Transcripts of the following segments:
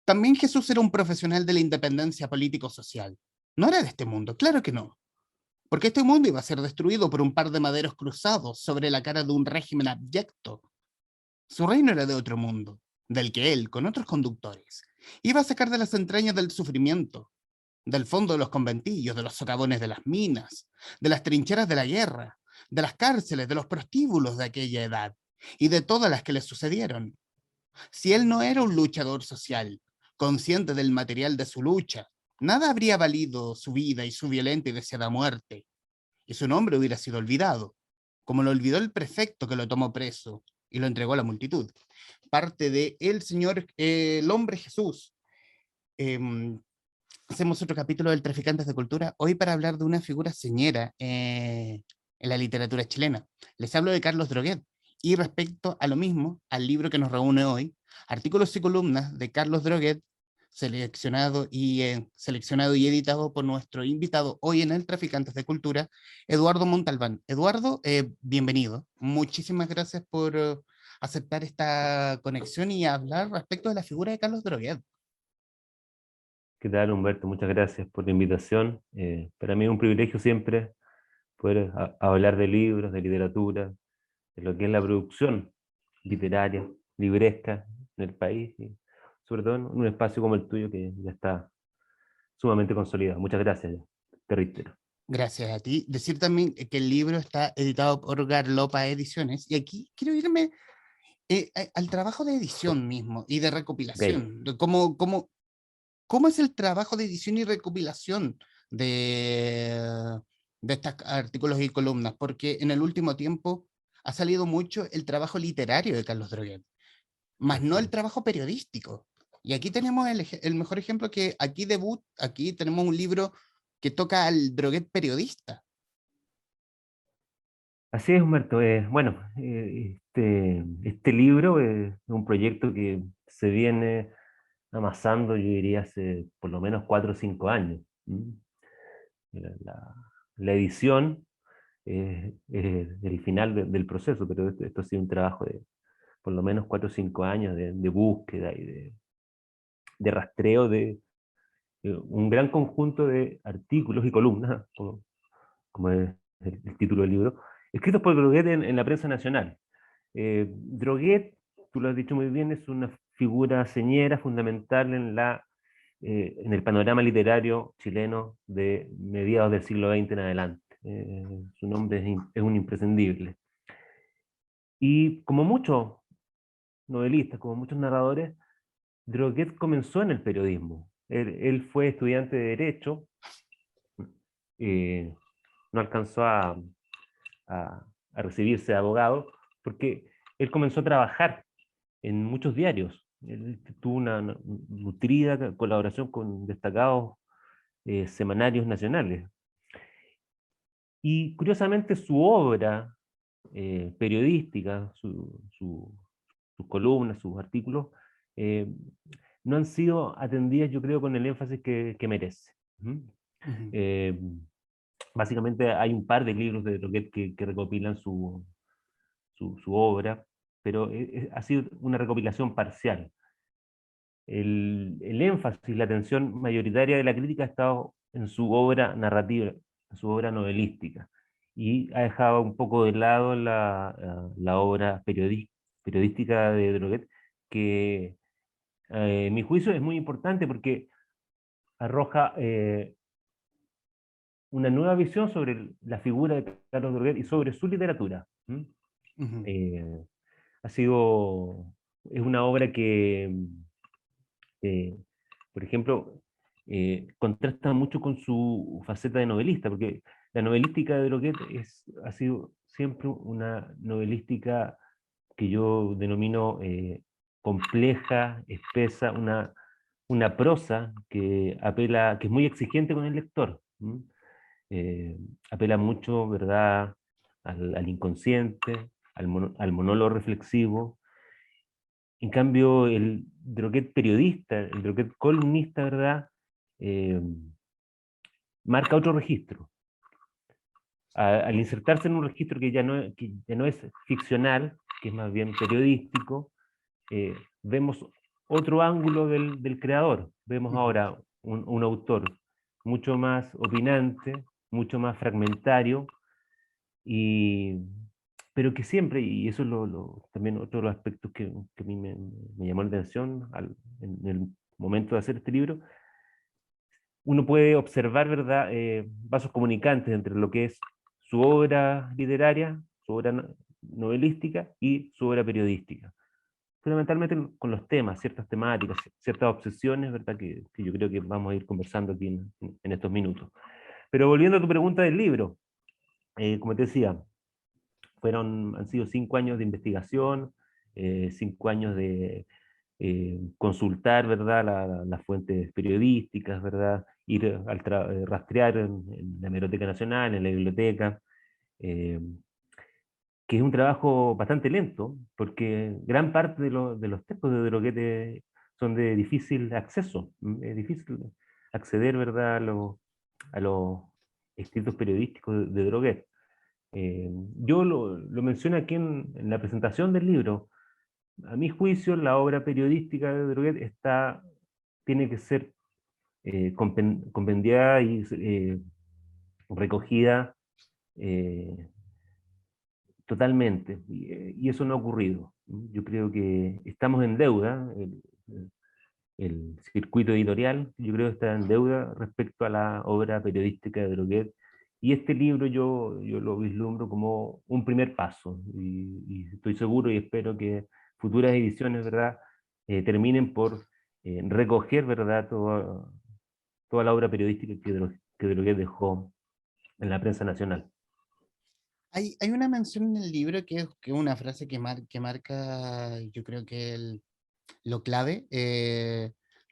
También Jesús era un profesional de la independencia político-social. No era de este mundo, claro que no. Porque este mundo iba a ser destruido por un par de maderos cruzados sobre la cara de un régimen abyecto. Su reino era de otro mundo, del que él, con otros conductores, iba a sacar de las entrañas del sufrimiento, del fondo de los conventillos, de los socavones de las minas, de las trincheras de la guerra, de las cárceles, de los prostíbulos de aquella edad y de todas las que le sucedieron. Si él no era un luchador social, consciente del material de su lucha, nada habría valido su vida y su violenta y deseada muerte, y su nombre hubiera sido olvidado, como lo olvidó el prefecto que lo tomó preso y lo entregó a la multitud. Parte de el Señor, el hombre Jesús. Eh, Hacemos otro capítulo del Traficantes de Cultura, hoy para hablar de una figura señera en la literatura chilena. Les hablo de Carlos Droguet, y respecto a lo mismo, al libro que nos reúne hoy, artículos y columnas de Carlos Droguet, seleccionado y editado por nuestro invitado hoy en el Traficantes de Cultura, Eduardo Montalbán. Eduardo, bienvenido. Muchísimas gracias por aceptar esta conexión y hablar respecto de la figura de Carlos Droguet. ¿Qué tal, Humberto? Muchas gracias por la invitación. Para mí es un privilegio siempre poder hablar de libros, de literatura, de lo que es la producción literaria, libresca en el país, y sobre todo en un espacio como el tuyo que ya está sumamente consolidado. Muchas gracias, te reitero. Gracias a ti. Decir también que el libro está editado por Garlopa Ediciones. Y aquí quiero irme al trabajo de edición mismo y de Ok. recopilación. De cómo es el trabajo de edición y recopilación de estos artículos y columnas, porque en el último tiempo ha salido mucho el trabajo literario de Carlos Droguet, más no Así el es. trabajo periodístico. Y aquí tenemos el mejor ejemplo que aquí tenemos un libro que toca al Droguet periodista. Así es, Humberto. Bueno, este libro es un proyecto que se viene amasando, yo diría, hace por lo menos 4 o 5 años. ¿Mm? La, la edición es el final del proceso, pero esto ha sido un trabajo de por lo menos 4 o 5 años de búsqueda y de rastreo de un gran conjunto de artículos y columnas, como es el título del libro, escritos por Droguet en la prensa nacional. Droguet, tú lo has dicho muy bien, es una figura señera fundamental en el panorama literario chileno de mediados del siglo XX en adelante. Su nombre es un imprescindible. Y como muchos novelistas, como muchos narradores, Droguet comenzó en el periodismo. Él fue estudiante de Derecho, eh, no alcanzó a recibirse de abogado, porque él comenzó a trabajar en muchos diarios. Él tuvo una nutrida colaboración con destacados semanarios nacionales. Y curiosamente su obra periodística, sus columnas, sus artículos, eh, no han sido atendidas, yo creo, con el énfasis que merece. ¿Mm? Ujú. Eh, Básicamente hay un par de libros de Droguet que recopilan su obra, pero ha sido una recopilación parcial. El énfasis, la atención mayoritaria de la crítica ha estado en su obra narrativa, en su obra novelística, y ha dejado un poco de lado la obra periodística de Droguet, que en mi juicio es muy importante porque arroja una nueva visión sobre la figura de Carlos Droguet y sobre su literatura. ¿Mm? Ujú. Eh, ha sido, es una obra eh, por ejemplo, contrasta mucho con su faceta de novelista, porque la novelística de Droguet ha sido siempre una novelística que yo denomino compleja, espesa, una prosa que es muy exigente con el lector. ¿Mm? Apela mucho, ¿verdad?, al inconsciente, al monólogo reflexivo. En cambio, el Droguet periodista, el Droguet columnista, ¿verdad?, Eh, marca otro registro. Al insertarse en un registro que ya no es ficcional, que es más bien periodístico, vemos otro ángulo del creador. Vemos Ujú. ahora un autor mucho más opinante, mucho más fragmentario, y, pero que siempre, y eso es también otro de los aspectos que a mí me llamó la atención en el momento de hacer este libro, uno puede observar, ¿verdad?, vasos comunicantes entre lo que es su obra literaria, su obra novelística y su obra periodística. Fundamentalmente con los temas, ciertas temáticas, ciertas obsesiones, ¿verdad?, que yo creo que vamos a ir conversando aquí en estos minutos. Pero volviendo a tu pregunta del libro, como te decía, han sido 5 años de investigación, 5 años de consultar, ¿verdad?, las fuentes periodísticas, ¿verdad?, ir rastrear en la Hemeroteca Nacional, en la biblioteca, eh, que es un trabajo bastante lento, porque gran parte de los textos de Droguet son de difícil acceso. Es difícil acceder, ¿verdad?, a los escritos periodísticos de Droguet. Yo lo menciono aquí en la presentación del libro. A mi juicio, la obra periodística de Droguet tiene que ser compendiada y recogida eh, totalmente, y eso no ha ocurrido. Yo creo que estamos en deuda, el circuito editorial, yo creo que está en deuda respecto a la obra periodística de Droguet, y este libro yo lo vislumbro como un primer paso, y estoy seguro y espero que futuras ediciones, ¿verdad?, terminen por recoger, ¿verdad?, toda la obra periodística que Droguet dejó en la prensa nacional. Hay una mención en el libro que es una frase que marca, yo creo que lo clave,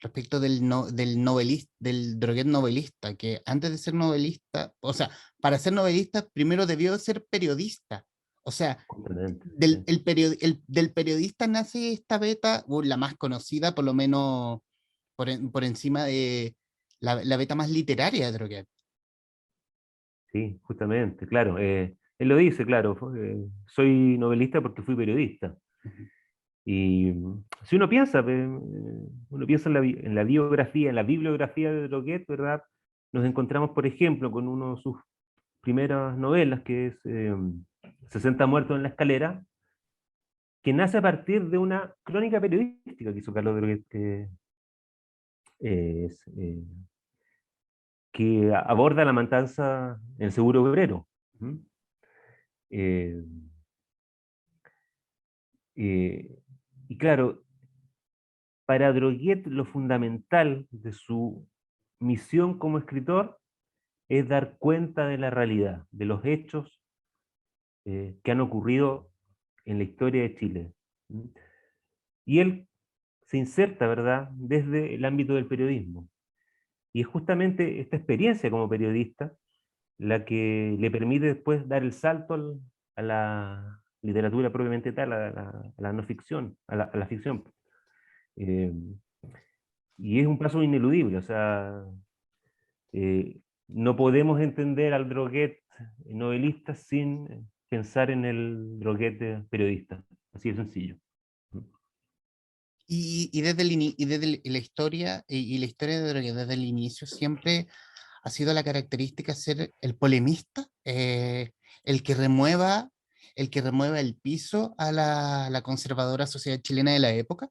respecto del novelista, del Droguet novelista, que antes de ser novelista, o sea, para ser novelista primero debió ser periodista. O sea, Completamente, sí. del periodista nace esta beta, la más conocida, por lo menos por encima de la beta más literaria de Droguet. Sí, justamente, claro. Él lo dice, claro, soy novelista porque fui periodista. Ujú. Y si uno piensa en la biografía, en la bibliografía de Droguet, ¿verdad? Nos encontramos, por ejemplo, con uno de sus primeras novelas, que es 60 muertos en la escalera, que nace a partir de una crónica periodística que hizo Carlos Droguet, es, que aborda la matanza en el Seguro Obrero. ¿Mm? Eh, eh, y claro, para Droguet lo fundamental de su misión como escritor es dar cuenta de la realidad, de los hechos que han ocurrido en la historia de Chile. ¿Mm? Y él se inserta, ¿verdad?, desde el ámbito del periodismo. Y es justamente esta experiencia como periodista la que le permite después dar el salto a la literatura propiamente tal, a la no ficción, a la ficción. Eh, y es un paso ineludible, o sea, no podemos entender al Droguet novelista sin pensar en el Droguet periodista, así de sencillo. Y desde la historia, y la historia de Droguet desde el inicio siempre ha sido la característica ser el polemista, el que remueva, el que remueva el piso a la conservadora sociedad chilena de la época.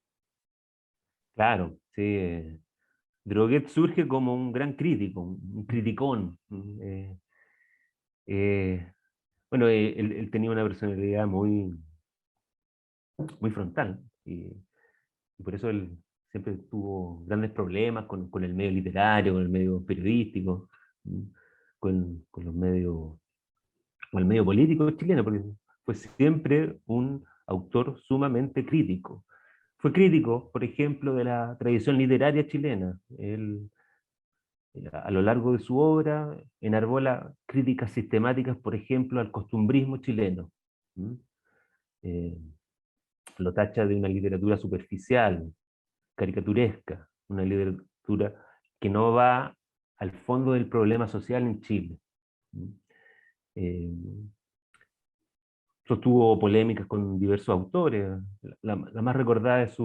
Claro, sí. Droguet surge como un gran crítico, un criticón. Eh, bueno, él tenía una personalidad muy frontal, y por eso él siempre tuvo grandes problemas con el medio literario, con el medio periodístico, ¿m? Con los medios, con el medio político chileno, porque fue siempre un autor sumamente crítico. Fue crítico, por ejemplo, de la tradición literaria chilena. Él, a lo largo de su obra, enarbola críticas sistemáticas, por ejemplo, al costumbrismo chileno. ¿M? Eh, lo tacha de una literatura superficial, caricaturesca, una literatura que no va al fondo del problema social en Chile. Eh, sostuvo polémicas con diversos autores. La más recordada es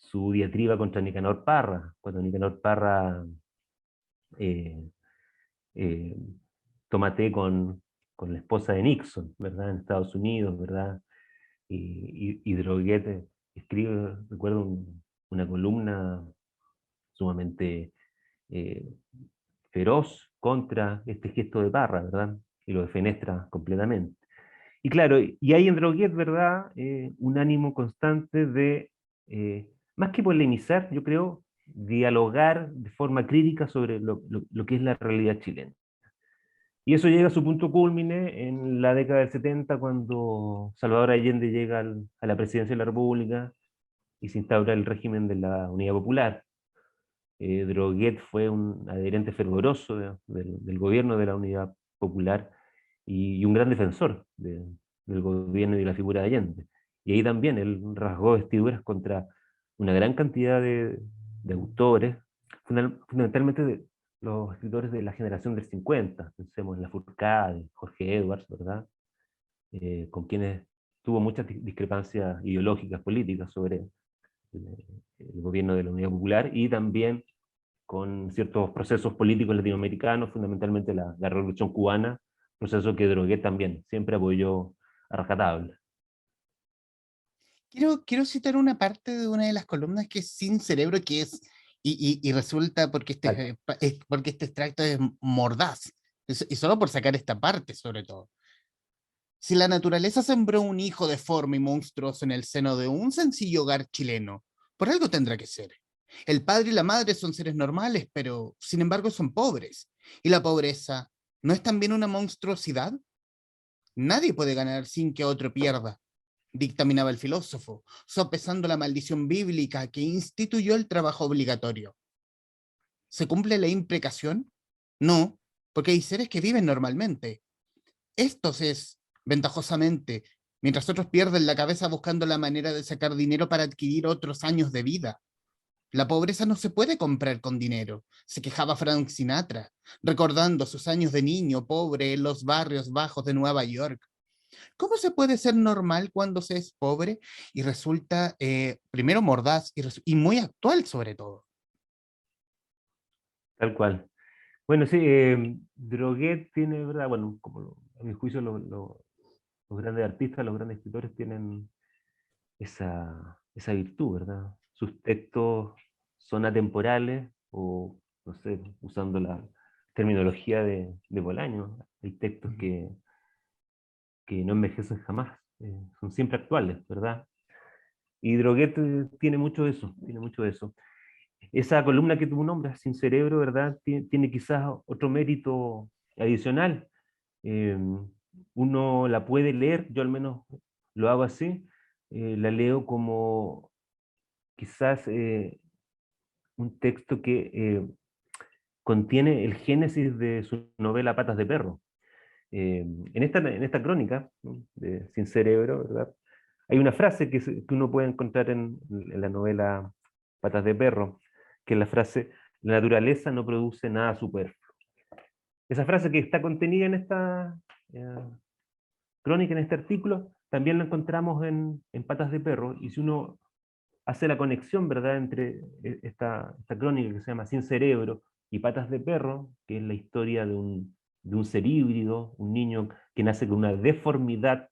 su diatriba contra Nicanor Parra, cuando Nicanor Parra eh, eh, toma té con la esposa de Nixon, ¿verdad? En Estados Unidos, ¿verdad? Y Droguet escribe, recuerdo, una columna sumamente eh, feroz contra este gesto de Parra, ¿verdad? Y lo defenestra completamente. Y claro, y hay en Droguet, ¿verdad? Un ánimo constante de, más que polemizar, yo creo, dialogar de forma crítica sobre lo que es la realidad chilena. Y eso llega a su punto cúlmine en la década del 70, cuando Salvador Allende llega a la presidencia de la República y se instaura el régimen de la Unidad Popular. Droguet fue un adherente fervoroso del gobierno de la Unidad Popular y un gran defensor del gobierno y de la figura de Allende. Y ahí también él rasgó vestiduras contra una gran cantidad de autores, fundamentalmente de los escritores de la generación del 50, pensemos en Lafourcade, Jorge Edwards, ¿verdad? Con quienes tuvo muchas discrepancias ideológicas, políticas sobre el gobierno de la Unidad Popular y también con ciertos procesos políticos latinoamericanos, fundamentalmente la Revolución Cubana, proceso que Droguet también siempre apoyó a rajatabla. Quiero citar una parte de una de las columnas que es Sin Cerebro, que es, y resulta Vale. porque este extracto es mordaz, y solo por sacar esta parte sobre todo. Si la naturaleza sembró un hijo deforme y monstruoso en el seno de un sencillo hogar chileno, por algo tendrá que ser. El padre y la madre son seres normales, pero sin embargo son pobres. ¿Y la pobreza no es también una monstruosidad? Nadie puede ganar sin que otro pierda, dictaminaba el filósofo, sopesando la maldición bíblica que instituyó el trabajo obligatorio. ¿Se cumple la imprecación? No, porque hay seres que viven normalmente. Estos es, ventajosamente, mientras otros pierden la cabeza buscando la manera de sacar dinero para adquirir otros años de vida. La pobreza no se puede comprar con dinero, se quejaba Frank Sinatra, recordando sus años de niño pobre en los barrios bajos de Nueva York. ¿Cómo se puede ser normal cuando se es pobre y resulta primero mordaz y muy actual sobre todo? Tal cual. Bueno, sí, Droguet tiene, ¿verdad? Bueno, como a mi juicio los grandes artistas, los grandes escritores tienen esa virtud, ¿verdad? Sus textos son atemporales o, no sé, usando la terminología de Bolaño, hay textos que no envejecen jamás, son siempre actuales, ¿verdad? Y Droguet tiene mucho de eso, tiene mucho de eso. Esa columna que tú nombras, Sin Cerebro, ¿verdad? Tiene quizás otro mérito adicional. Eh, Uno la puede leer, yo al menos lo hago así, la leo como quizás un texto que contiene el génesis de su novela Patas de Perro. En esta crónica, ¿no?, de Sin Cerebro, ¿verdad? Hay una frase que uno puede encontrar en la novela Patas de Perro, que es la frase: la naturaleza no produce nada superfluo. Esa frase que está contenida en esta eh, crónica, en este artículo, también la encontramos en Patas de Perro, y si uno hace la conexión, ¿verdad?, entre esta crónica que se llama Sin Cerebro y Patas de Perro, que es la historia de un ser híbrido, un niño que nace con una deformidad,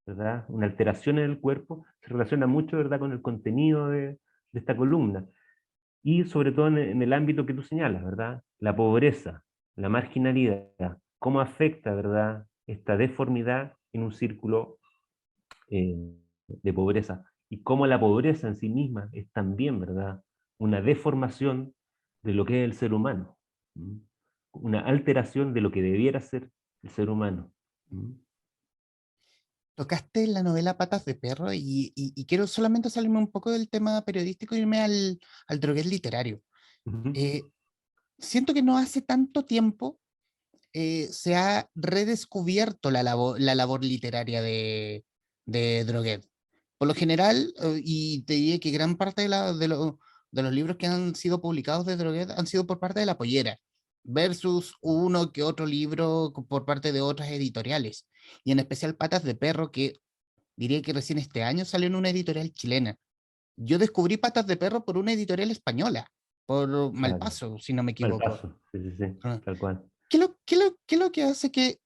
¿verdad?, una alteración en el cuerpo, se relaciona mucho, ¿verdad?, con el contenido de esta columna. Y sobre todo en el ámbito que tú señalas, ¿verdad? La pobreza, la marginalidad, cómo afecta, ¿verdad?, esta deformidad en un círculo eh, de pobreza, y cómo la pobreza en sí misma es también, ¿verdad?, una deformación de lo que es el ser humano, ¿m? Una alteración de lo que debiera ser el ser humano. ¿M? Tocaste la novela Patas de Perro y quiero solamente salirme un poco del tema periodístico y irme al droguet literario. Ujú. Eh, Siento que no hace tanto tiempo se ha redescubierto la labor literaria de Droguet. Por lo general, y te diría que gran parte de los libros que han sido publicados de Droguet han sido por parte de La Pollera, versus uno que otro libro por parte de otras editoriales, y en especial Patas de Perro, que diría que recién este año salió en una editorial chilena. Yo descubrí Patas de Perro por una editorial española, por Claro. Malpaso, si no me Mal equivoco. paso, sí, sí, sí, Ah, tal cual. qué es lo que hace que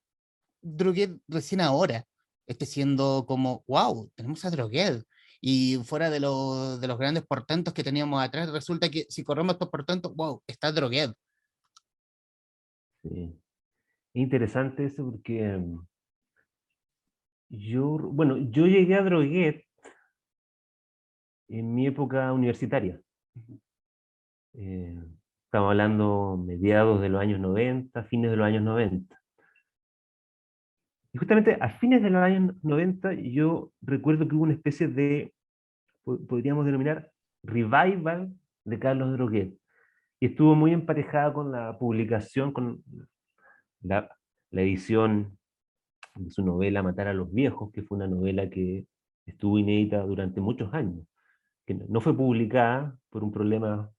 Droguet recién ahora esté siendo como, wow, tenemos a Droguet? Y fuera de los grandes portentos que teníamos atrás, resulta que si corremos estos portentos, wow, está Droguet. Sí. Interesante eso porque yo llegué a Droguet en mi época universitaria. Eh, Estamos hablando mediados de los años 90, fines de los años 90. Y justamente a fines de los años 90 yo recuerdo que hubo una especie de, podríamos denominar, revival de Carlos Droguet. Y estuvo muy emparejada con la publicación, con la, la edición de su novela Matar a los viejos, que fue una novela que estuvo inédita durante muchos años, que no fue publicada por un problema,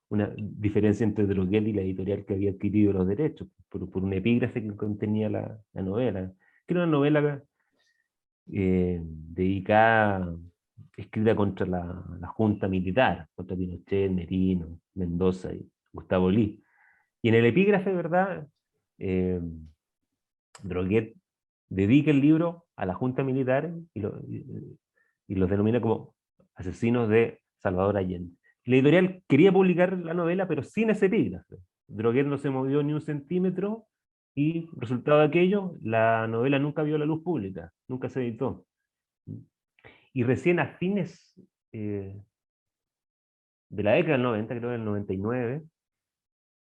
una diferencia entre Droguet y la editorial que había adquirido los derechos, por un epígrafe que contenía la novela, que era una novela dedicada, escrita contra la junta militar, contra Pinochet, Merino, Mendoza y Gustavo Lee. Y en el epígrafe, ¿verdad? Eh, Droguet dedica el libro a la junta militar y los denomina como asesinos de Salvador Allende. La editorial quería publicar la novela, pero sin ese epígrafe. Droguet no se movió ni un centímetro y, resultado de aquello, la novela nunca vio la luz pública, nunca se editó. Y recién a fines de la década del 90, creo del 99,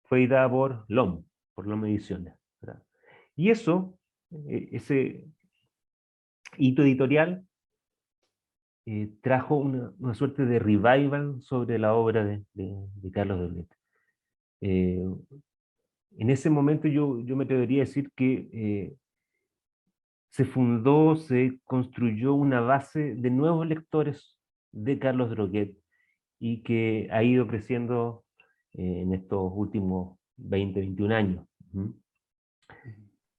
fue editada por LOM Ediciones, ¿verdad? Y eso, ese hito editorial, trajo una suerte de revival sobre la obra de Carlos Dornet. Eh, en ese momento yo me atrevería a decir que se fundó, se construyó una base de nuevos lectores de Carlos Droguet y que ha ido creciendo en estos últimos 20, 21 años. ¿Mm?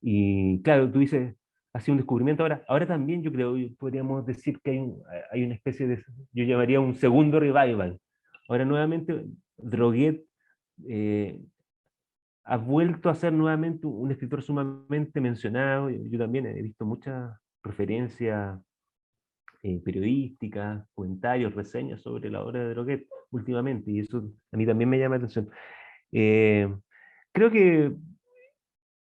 Y claro, tú dices, ha sido un descubrimiento ahora. Ahora también yo creo, podríamos decir que hay una especie de, yo llamaría un segundo revival. Ahora nuevamente Droguet eh, ha vuelto a ser nuevamente un escritor sumamente mencionado. Yo también he visto muchas referencias periodísticas, comentarios, reseñas sobre la obra de Droguet últimamente, y eso a mí también me llama la atención. Eh, Creo que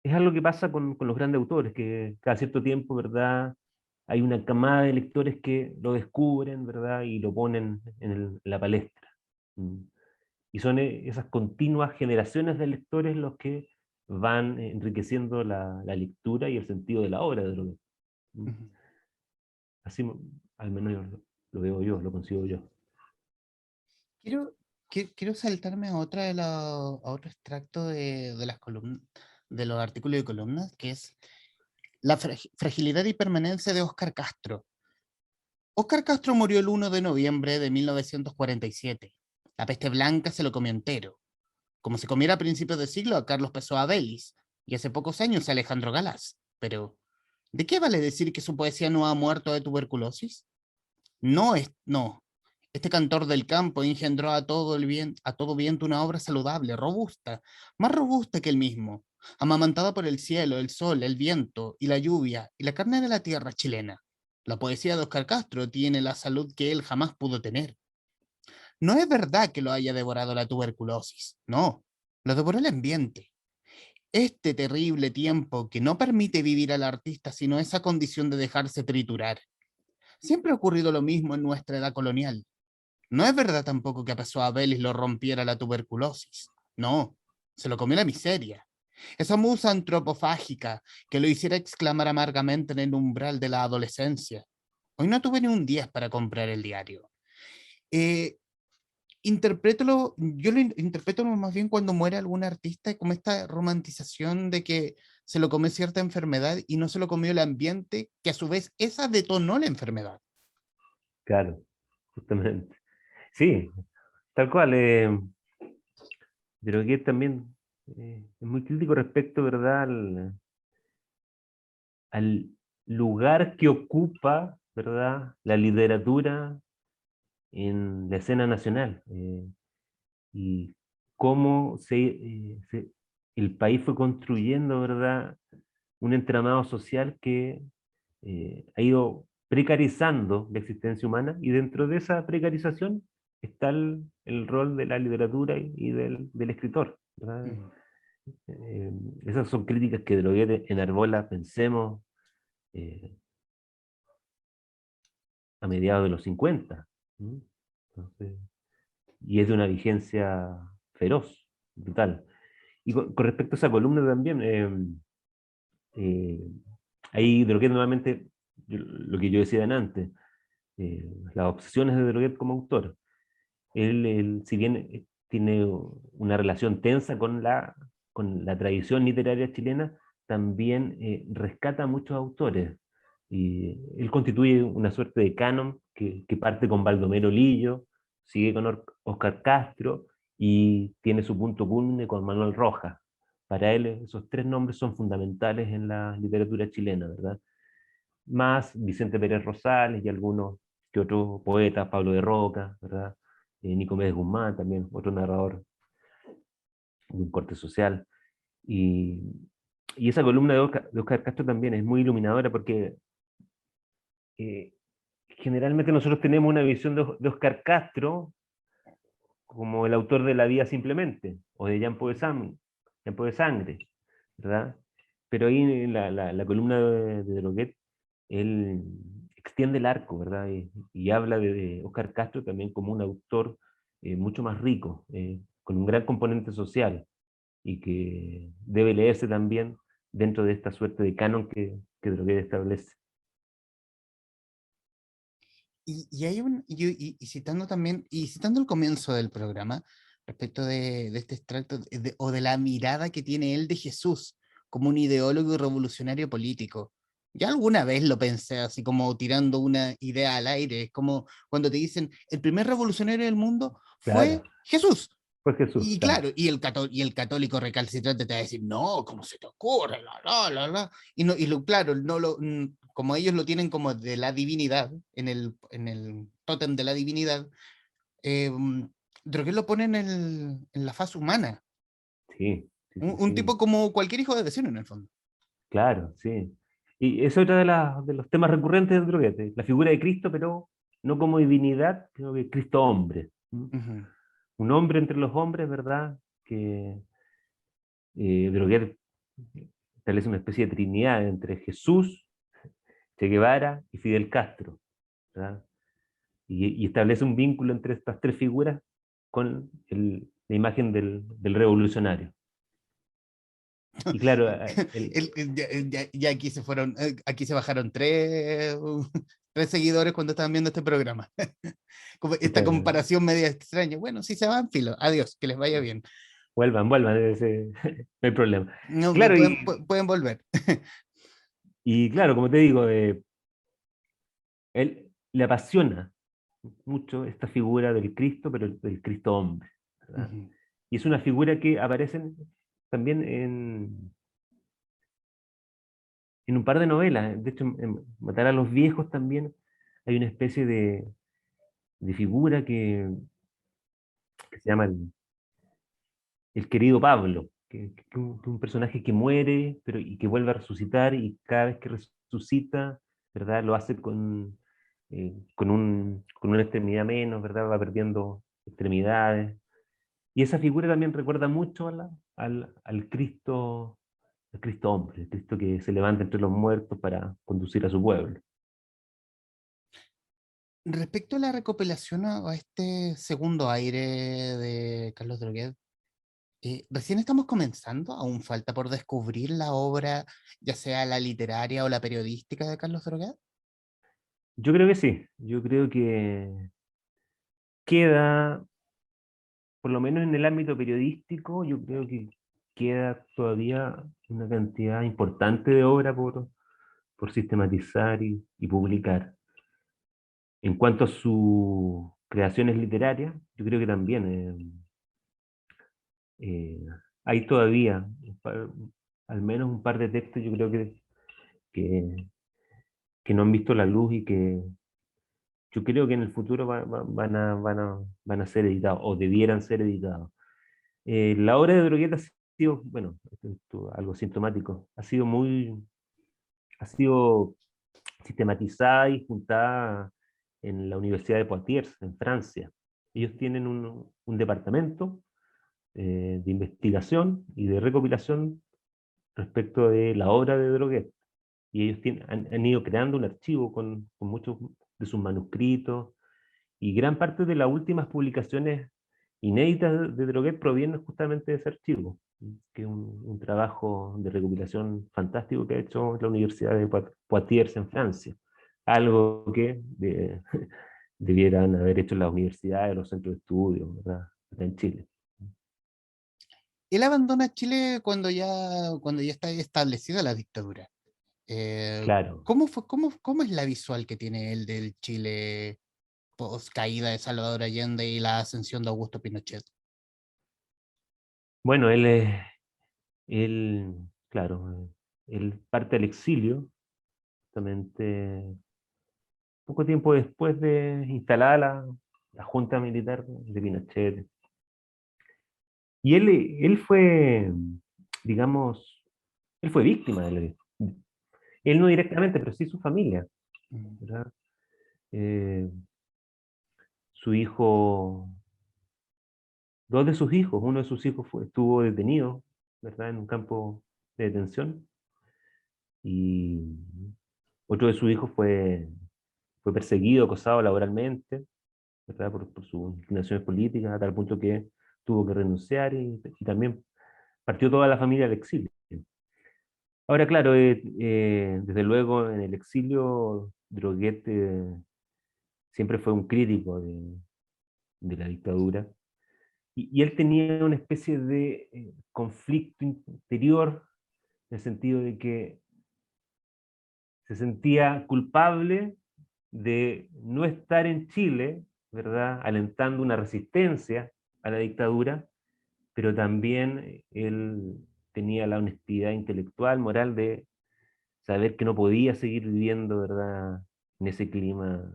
es algo que pasa con los grandes autores, que cada cierto tiempo, ¿verdad? Hay una camada de lectores que lo descubren, ¿verdad? Y lo ponen en la palestra. Mm. Y son esas continuas generaciones de lectores los que van enriqueciendo la lectura y el sentido de la obra de Droguet. Mm. Ujú. Así, al menos yo lo veo yo, lo consigo yo. Quiero, quiero saltarme a otra a otro extracto de las columnas, de los artículos y columnas, que es la fragilidad y permanencia de Óscar Castro. Óscar Castro murió el 1 de noviembre de 1947. La peste blanca se lo comió entero, como se comiera a principios de siglo a Carlos Pessoa Vélez y hace pocos años a Alejandro Galás. Pero, ¿de qué vale decir que su poesía no ha muerto de tuberculosis? No. Este cantor del campo engendró a todo viento una obra saludable, robusta, más robusta que él mismo, amamantada por el cielo, el sol, el viento y la lluvia y la carne de la tierra chilena. La poesía de Oscar Castro tiene la salud que él jamás pudo tener. No es verdad que lo haya devorado la tuberculosis, no, lo devoró el ambiente. Este terrible tiempo que no permite vivir al artista sino esa condición de dejarse triturar. Siempre ha ocurrido lo mismo en nuestra edad colonial. No es verdad tampoco que a Pessoa Vélez lo rompiera la tuberculosis. No, se lo comió la miseria. Esa musa antropofágica que lo hiciera exclamar amargamente en el umbral de la adolescencia. Hoy no tuve ni un 10 para comprar el diario. Eh, yo lo interpreto más bien cuando muere algún artista como esta romantización de que se lo comió cierta enfermedad y no se lo comió el ambiente, que a su vez esa detonó la enfermedad. Claro, justamente. Sí, tal cual. Pero que también es muy crítico respecto, ¿verdad?, al lugar que ocupa, ¿verdad?, la literatura en la escena nacional, y cómo el país fue construyendo, ¿verdad?, un entramado social que ha ido precarizando la existencia humana, y dentro de esa precarización está el rol de la literatura y del escritor, ¿verdad? Mm. Eh, Esas son críticas que Droguet enarbola, pensemos, eh, a mediados de los 50. ¿No? Entonces, y es de una vigencia feroz, brutal. Y con respecto a esa columna también, eh, ahí Droguet nuevamente, lo que yo decía antes, las obsesiones de Droguet como autor. Él, si bien tiene una relación tensa con la tradición literaria chilena, también rescata a muchos autores. Y él constituye una suerte de canon que parte con Baldomero Lillo, sigue con Oscar Castro y tiene su punto culmine con Manuel Rojas. Para él esos tres nombres son fundamentales en la literatura chilena, ¿verdad? Más Vicente Pérez Rosales y algunos que otros poetas, Pablo de Roca, ¿verdad? Nicomedes Guzmán también, otro narrador de un corte social. Y, y esa columna de Oscar Castro también es muy iluminadora porque eh, generalmente nosotros tenemos una visión de Oscar Castro como el autor de La Vida Simplemente, o de Llanto de Sangre, ¿verdad? Pero ahí en la columna de Droguet, él extiende el arco, ¿verdad? Y habla de Oscar Castro también como un autor mucho más rico, con un gran componente social, y que debe leerse también dentro de esta suerte de canon que Droguet establece. Y hay y citando también, y citando el comienzo del programa, respecto de este extracto, o de la mirada que tiene él de Jesús como un ideólogo y revolucionario político. Ya alguna vez lo pensé así como tirando una idea al aire, es como cuando te dicen, el primer revolucionario del mundo Claro, fue Jesús. pues Jesús, Y claro. claro, y el católico recalcitrante te va a decir, no, ¿cómo se te ocurre? La. Y, no, claro, como ellos lo tienen como de la divinidad, en el tótem de la divinidad, eh, Droguet lo pone en la faz humana. Sí, sí, sí, Un sí. tipo como cualquier hijo de vecino, en el fondo. Claro, sí. Y es otra de los temas recurrentes de Droguet, la figura de Cristo, pero no como divinidad, sino que Cristo hombre. ¿Mm? Ujú. Un hombre entre los hombres, ¿verdad? Que Droguet establece una especie de trinidad entre Jesús, Che Guevara y Fidel Castro, ¿verdad? Y establece un vínculo entre estas tres figuras con la imagen del revolucionario. Y claro, Ya aquí se fueron, aquí se bajaron tres seguidores cuando estaban viendo este programa. Como esta comparación media extraña. Bueno, si se van, filo. Adiós, que les vaya bien. vuelvan, no hay problema. No, Claro, pueden volver. y claro, como te digo, él le apasiona mucho esta figura del Cristo, pero del Cristo hombre, ¿verdad? Ujú. Y es una figura que aparece también en un par de novelas. De hecho, en Matar a los viejos también hay una especie de figura que se llama el querido Pablo, que un personaje que muere pero, y que vuelve a resucitar, y cada vez que resucita, ¿verdad? Lo hace con una extremidad menos, ¿verdad? Va perdiendo extremidades. Y esa figura también recuerda mucho al Cristo hombre, el Cristo que se levanta entre los muertos para conducir a su pueblo. Respecto a la recopilación a este segundo aire de Carlos Droguet, recién estamos comenzando, aún falta por descubrir la obra, ya sea la literaria o la periodística de Carlos Droguet. Yo creo que sí, yo creo que queda, por lo menos en el ámbito periodístico, yo creo que queda todavía una cantidad importante de obra por sistematizar y publicar. En cuanto a sus creaciones literarias, yo creo que también eh, hay todavía al menos un par de textos, yo creo que, que no han visto la luz y yo creo que en el futuro van a ser editados, o debieran ser editados. La obra de Droguet ha sido, bueno, esto algo sintomático, ha sido sistematizada y juntada en la Universidad de Poitiers, en Francia. Ellos tienen un departamento de investigación y de recopilación respecto de la obra de Droguet. Y ellos han ido creando un archivo con muchos de sus manuscritos, y gran parte de las últimas publicaciones inéditas de Droguet provienen justamente de ese archivo, que es un trabajo de recopilación fantástico que ha hecho la Universidad de Poitiers en Francia. Algo que debieran haber hecho las universidades, los centros de estudio, ¿verdad? Acá en Chile. Él abandona Chile cuando ya está establecida la dictadura. Claro. ¿Cómo es la visual que tiene él del Chile post caída de Salvador Allende y la ascensión de Augusto Pinochet? Bueno, claro, él parte al exilio, justamente poco tiempo después de instalada la Junta Militar de Pinochet. Y él fue, digamos, él fue víctima él no directamente, pero sí su familia, Mm. ¿verdad? Eh, su hijo, dos de sus hijos, uno de sus hijos estuvo detenido, ¿verdad? En un campo de detención, y otro de sus hijos fue perseguido, acosado laboralmente, ¿verdad? Por sus inclinaciones políticas, a tal punto que tuvo que renunciar, y también partió toda la familia al exilio. Ahora, claro, desde luego en el exilio, Droguet siempre fue un crítico de la dictadura, y él tenía una especie de conflicto interior, en el sentido de que se sentía culpable de no estar en Chile, ¿verdad? Alentando una resistencia a la dictadura, pero también él tenía la honestidad intelectual, moral, de saber que no podía seguir viviendo, ¿verdad?, en ese clima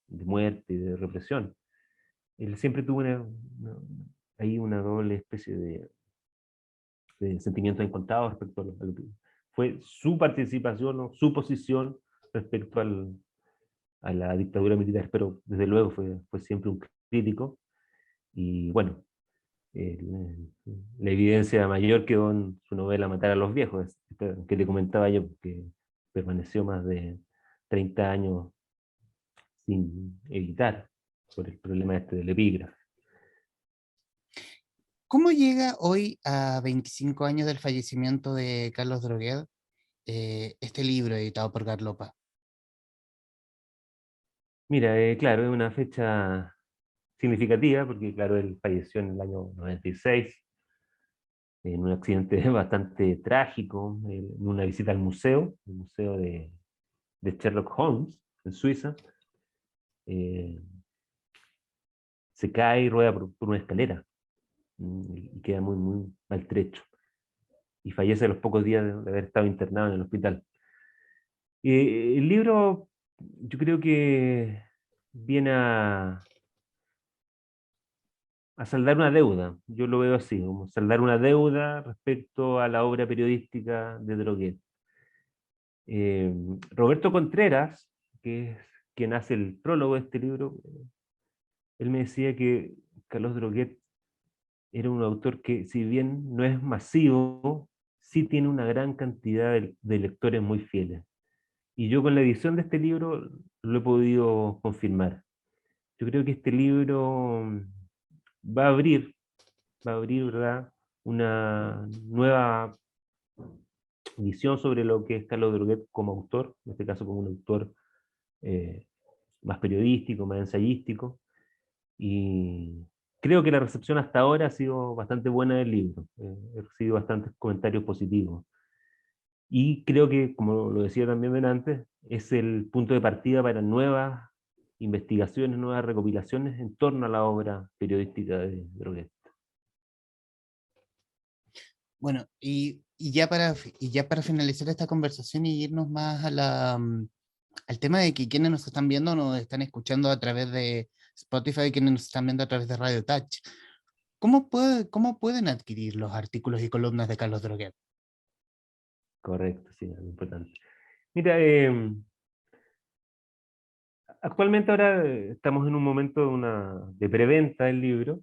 de muerte y de represión. Él siempre tuvo ahí una doble especie de sentimientos encontrados respecto a lo que fue su participación o su posición respecto a la dictadura militar, pero desde luego fue siempre un crítico. Y bueno, eh, la evidencia mayor quedó en su novela Matar a los viejos, que te comentaba yo, que permaneció más de 30 años sin editar por el problema este del epígrafe. ¿Cómo llega hoy, a 25 años del fallecimiento de Carlos Droguet, este libro editado por Garlopa? Mira, claro, es una fecha significativa porque, claro, él falleció en el año 96 en un accidente bastante trágico, en una visita al museo, el museo de Sherlock Holmes, en Suiza. Eh, Se cae y rueda por una escalera, y queda muy, muy maltrecho. Y fallece a los pocos días de haber estado internado en el hospital. El libro, yo creo que viene a saldar una deuda, yo lo veo así, como saldar una deuda respecto a la obra periodística de Droguet. Eh, Roberto Contreras, que es quien hace el prólogo de este libro, él me decía que Carlos Droguet era un autor que, si bien no es masivo, sí tiene una gran cantidad de lectores muy fieles. Y yo con la edición de este libro lo he podido confirmar. Yo creo que este libro va a abrir, ¿verdad?, una nueva visión sobre lo que es Carlos Droguet como autor, en este caso como un autor eh, más periodístico, más ensayístico, y creo que la recepción hasta ahora ha sido bastante buena del libro. He recibido bastantes comentarios positivos. Y creo que, como lo decía también antes, es el punto de partida para nuevas investigaciones, nuevas recopilaciones en torno a la obra periodística de Droguet. Bueno, y ya para finalizar esta conversación y irnos más Al tema de que quienes nos están viendo nos están escuchando a través de Spotify, quienes nos están viendo a través de Radio Touch. ¿Cómo pueden adquirir los artículos y columnas de Carlos Droguet? Correcto, sí, es importante. Mira, actualmente ahora estamos en un momento de preventa del libro.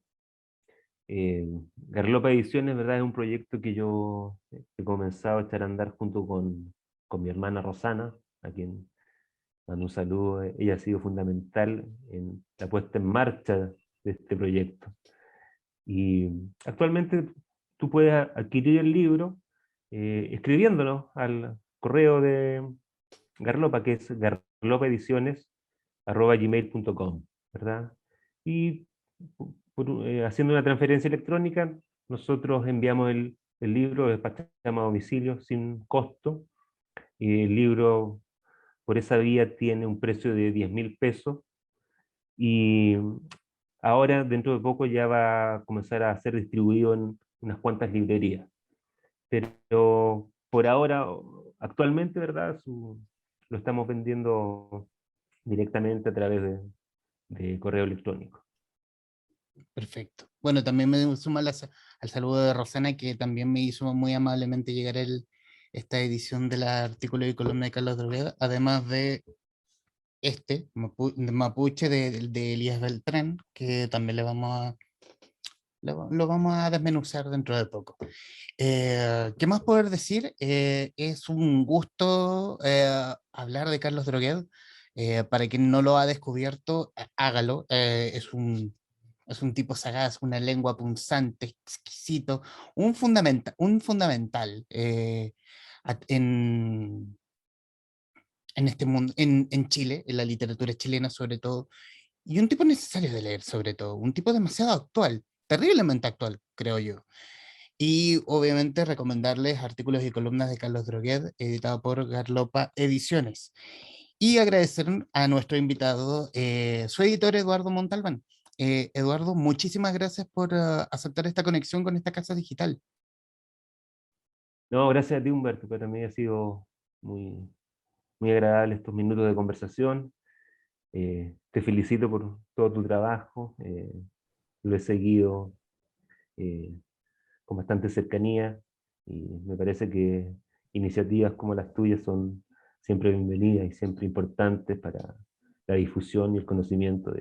Garlopa Ediciones, ¿verdad? Es un proyecto que yo he comenzado a echar a andar junto con mi hermana Rosana, a quien mando un saludo. Ella ha sido fundamental en la puesta en marcha de este proyecto. Y actualmente tú puedes adquirir el libro escribiéndolo al correo de Garlopa, que es garlopaediciones@gmail.com, ¿verdad? Y haciendo una transferencia electrónica, nosotros enviamos el libro, despachamos a domicilio sin costo, y el libro por esa vía tiene un precio de 10.000 pesos, y ahora dentro de poco ya va a comenzar a ser distribuido en unas cuantas librerías. Pero por ahora, actualmente, ¿verdad? Lo estamos vendiendo directamente a través de correo electrónico. Perfecto. Bueno, también me sumo al saludo de Rosana, que también me hizo muy amablemente llegar esta edición del artículo y columna de Carlos Drogueda, además de de Mapuche de Elías Beltrán, que también lo vamos a desmenuzar dentro de poco. ¿Qué más poder decir? Es un gusto hablar de Carlos Droguet. Para quien no lo ha descubierto, hágalo. Es un tipo sagaz, una lengua punzante, exquisito, un fundamental en, en este mundo, en Chile, en la literatura chilena sobre todo, y un tipo necesario de leer sobre todo, un tipo demasiado actual, terriblemente actual, creo yo. Y obviamente recomendarles artículos y columnas de Carlos Droguet, editado por Garlopa Ediciones. Y agradecer a nuestro invitado, su editor Eduardo Montalbán. Eduardo, muchísimas gracias por aceptar esta conexión con esta casa digital. No, gracias a ti, Humberto, para mí ha sido muy, muy agradable estos minutos de conversación. Te felicito por todo tu trabajo. Lo he seguido eh, con bastante cercanía, y me parece que iniciativas como las tuyas son siempre bienvenidas y siempre importantes para la difusión y el conocimiento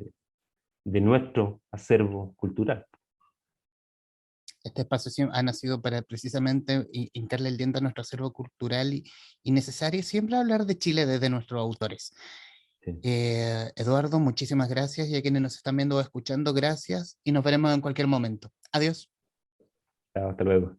de nuestro acervo cultural. Este espacio ha nacido para precisamente hincarle el diente a nuestro acervo cultural y necesario siempre hablar de Chile desde nuestros autores. Sí. Eduardo, muchísimas gracias y a quienes nos están viendo o escuchando, gracias y nos veremos en cualquier momento. Adiós. Hasta luego.